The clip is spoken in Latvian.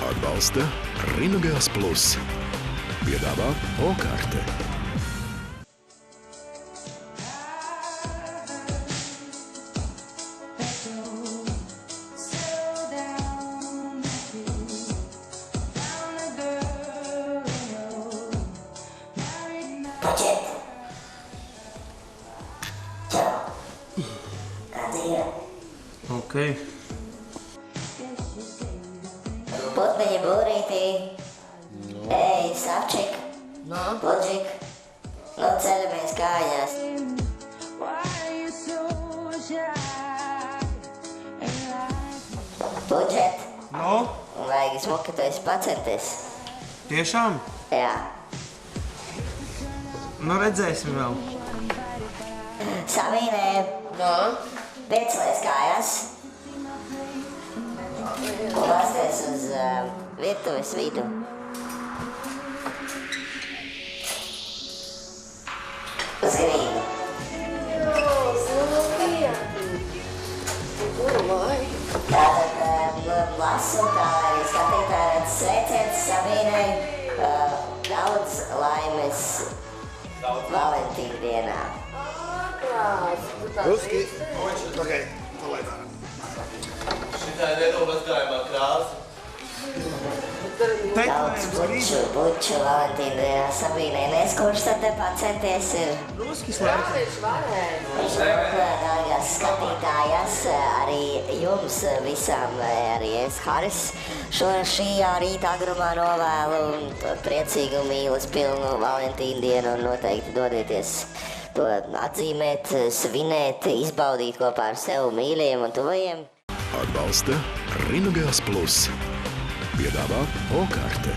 Atbalsta Rinogels Plus. Piedāvā O-karte. Budget. Ciao. Addio. Ok. Putniņa būrītī. Ej, Savčik. Budžik. Nu, ceļamies kājās. Budžet. Nu, Vajag smuki, tu esi pacenties. tiešām? Jā. Nu, redzēsim vēl. Savīnē. Piecelies kājās. Un basties uz virtuves vidu. Uz grīdu. Tātad lasu, tā arī skatītāji redz sveiciens Savīnai. Daudz laimes Valentīna dienā. Ruski. Ok, palaid ārā. Šitā ir nenovazgājumā krāsa. Daudz buču Valentīna dienā Savīnai neskurš, tad te pacenties ir. Ruskis laiks. Dārgās skatītājas, arī jums visām, arī es, Haris, šī rīta agrumā novēlu priecīgu mīlas pilnu Valentīna dienu un noteikti dodieties to atzīmēt, svinēt, izbaudīt kopā ar sev mīļiem un tuvajiem. Atbalsta Rinogels Plus. Piedāvā O-karte.